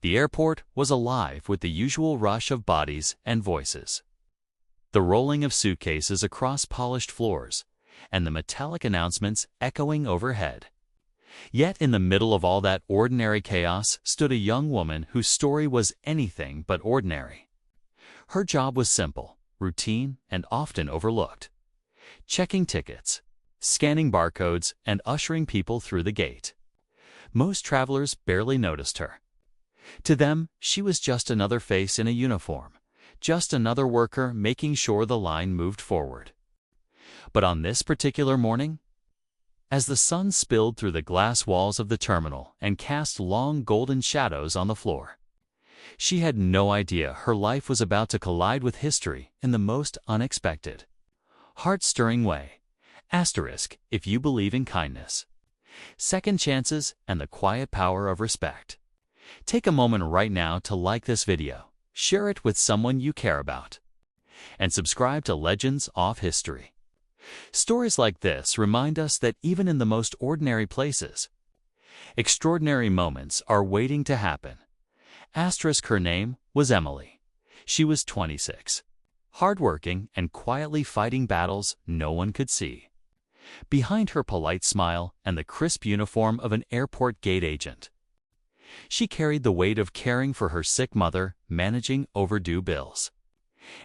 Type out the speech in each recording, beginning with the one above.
The airport was alive with the usual rush of bodies and voices. The rolling of suitcases across polished floors, and the metallic announcements echoing overhead. Yet in the middle of all that ordinary chaos stood a young woman whose story was anything but ordinary. Her job was simple, routine, and often overlooked. Checking tickets, scanning barcodes, and ushering people through the gate. Most travelers barely noticed her. To them, she was just another face in a uniform, just another worker making sure the line moved forward. But on this particular morning, as the sun spilled through the glass walls of the terminal and cast long golden shadows on the floor, she had no idea her life was about to collide with history in the most unexpected, heart-stirring way. Asterisk, if you believe in kindness, second chances, and the quiet power of respect. Take a moment right now to like this video, share it with someone you care about, and subscribe to Legends of History. Stories like this remind us that even in the most ordinary places, extraordinary moments are waiting to happen. Asterisk, her name was Emily. She was 26, hardworking and quietly fighting battles no one could see. Behind her polite smile and the crisp uniform of an airport gate agent, she carried the weight of caring for her sick mother, managing overdue bills,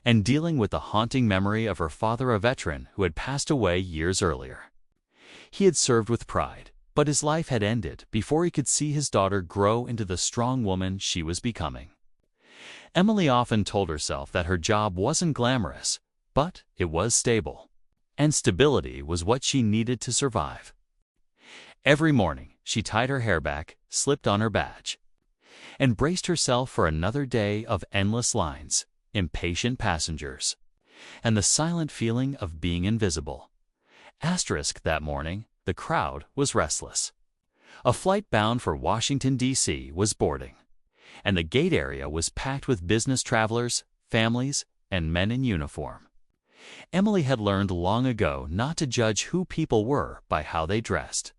and dealing with the haunting memory of her father, a veteran who had passed away years earlier. He had served with pride, but his life had ended before he could see his daughter grow into the strong woman she was becoming. Emily often told herself that her job wasn't glamorous, but it was stable, and stability was what she needed to survive. Every morning, she tied her hair back, slipped on her badge, and braced herself for another day of endless lines, impatient passengers, and the silent feeling of being invisible. Asterisk, that morning, the crowd was restless. A flight bound for Washington, D.C. was boarding, and the gate area was packed with business travelers, families, and men in uniform. Emily had learned long ago not to judge who people were by how they dressed.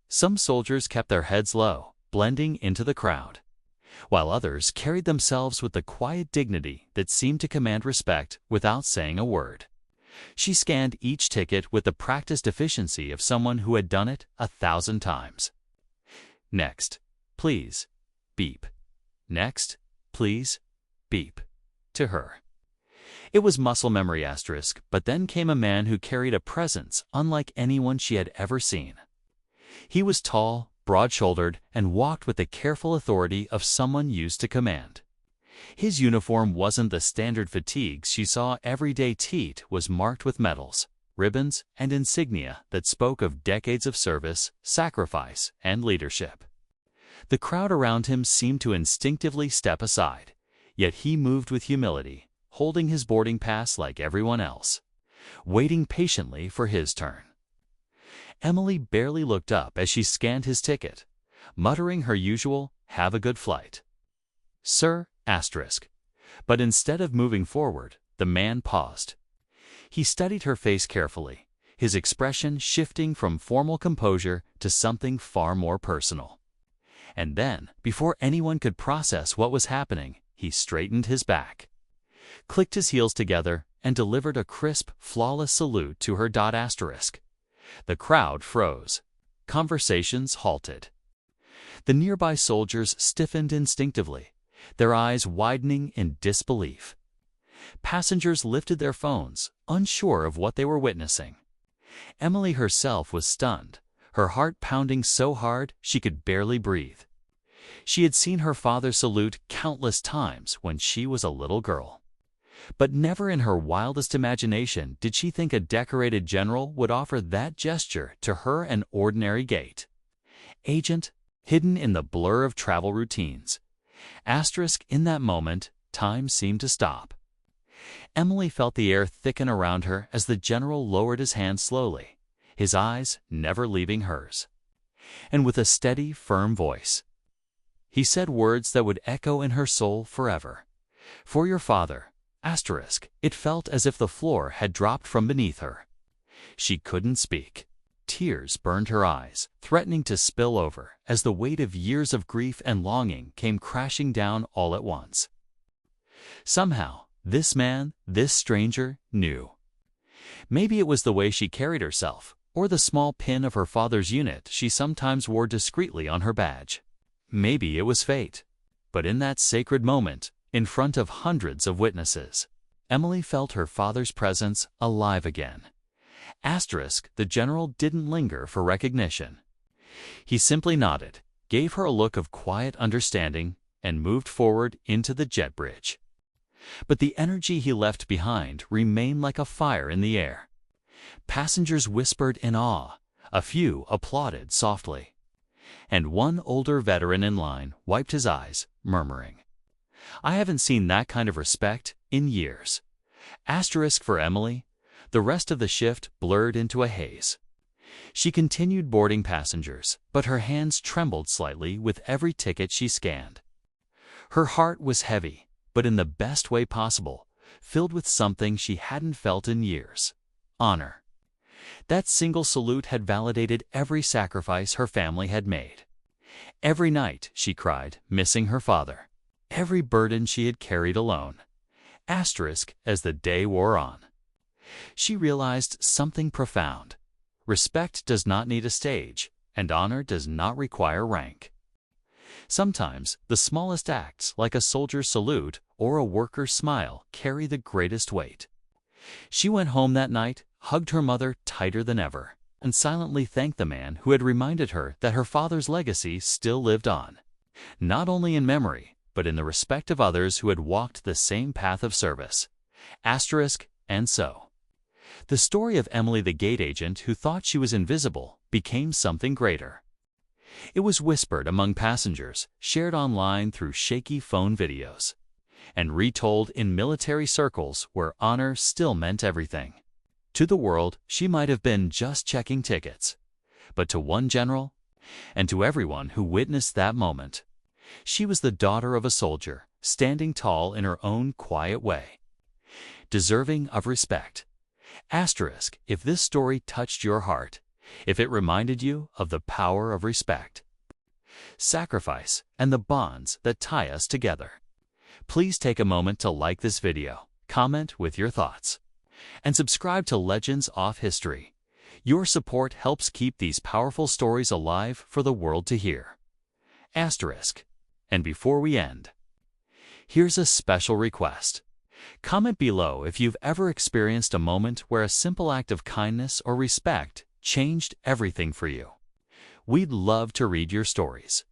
Some soldiers kept their heads low, blending into the crowd, while others carried themselves with the quiet dignity that seemed to command respect without saying a word. She scanned each ticket with the practiced efficiency of someone who had done it 1,000 times. Next, please, beep. Next, please, beep. To her. It was muscle memory. Asterisk, but then came a man who carried a presence unlike anyone she had ever seen. He was tall, broad-shouldered, and walked with the careful authority of someone used to command. His uniform wasn't the standard fatigues she saw every day. It was marked with medals, ribbons, and insignia that spoke of decades of service, sacrifice, and leadership. The crowd around him seemed to instinctively step aside, yet he moved with humility, holding his boarding pass like everyone else, waiting patiently for his turn. Emily barely looked up as she scanned his ticket, muttering her usual, "Have a good flight, sir." Asterisk. But instead of moving forward, the man paused. He studied her face carefully, his expression shifting from formal composure to something far more personal. And then, before anyone could process what was happening, he straightened his back, clicked his heels together, and delivered a crisp, flawless salute to her. Asterisk. The crowd froze. Conversations halted. The nearby soldiers stiffened instinctively, their eyes widening in disbelief. Passengers lifted their phones, unsure of what they were witnessing. Emily herself was stunned, her heart pounding so hard she could barely breathe. She had seen her father salute countless times when she was a little girl. But never in her wildest imagination did she think a decorated general would offer that gesture to her, an ordinary gate agent, hidden in the blur of travel routines. Asterisk, in that moment, time seemed to stop. Emily felt the air thicken around her as the general lowered his hand slowly, his eyes never leaving hers. And with a steady, firm voice, he said words that would echo in her soul forever. "For your father." Asterisk. It felt as if the floor had dropped from beneath her. She couldn't speak. Tears burned her eyes, threatening to spill over as the weight of years of grief and longing came crashing down all at once. Somehow, this man, this stranger, knew. Maybe it was the way she carried herself, or the small pin of her father's unit she sometimes wore discreetly on her badge. Maybe it was fate. But in that sacred moment, in front of hundreds of witnesses, Emily felt her father's presence alive again. The general didn't linger for recognition. He simply nodded, gave her a look of quiet understanding, and moved forward into the jet bridge. But the energy he left behind remained like a fire in the air. Passengers whispered in awe, a few applauded softly, and one older veteran in line wiped his eyes, murmuring, "I haven't seen that kind of respect in years." For Emily, the rest of the shift blurred into a haze. She continued boarding passengers, but her hands trembled slightly with every ticket she scanned. Her heart was heavy, but in the best way possible, filled with something she hadn't felt in years: honor. That single salute had validated every sacrifice her family had made. Every night, she cried, missing her father. Every burden she had carried alone. As the day wore on, she realized something profound. Respect does not need a stage, and honor does not require rank. Sometimes, the smallest acts, like a soldier's salute or a worker's smile, carry the greatest weight. She went home that night, hugged her mother tighter than ever, and silently thanked the man who had reminded her that her father's legacy still lived on, not only in memory, but in the respect of others who had walked the same path of service. And so, the story of Emily the gate agent who thought she was invisible became something greater. It was whispered among passengers, shared online through shaky phone videos, and retold in military circles where honor still meant everything. To the world, she might have been just checking tickets. But to one general, and to everyone who witnessed that moment, she was the daughter of a soldier, standing tall in her own quiet way, deserving of respect. If this story touched your heart, if it reminded you of the power of respect, sacrifice, and the bonds that tie us together, please take a moment to like this video, comment with your thoughts, and subscribe to Legends of History. Your support helps keep these powerful stories alive for the world to hear. And before we end, here's a special request. Comment below if you've ever experienced a moment where a simple act of kindness or respect changed everything for you. We'd love to read your stories.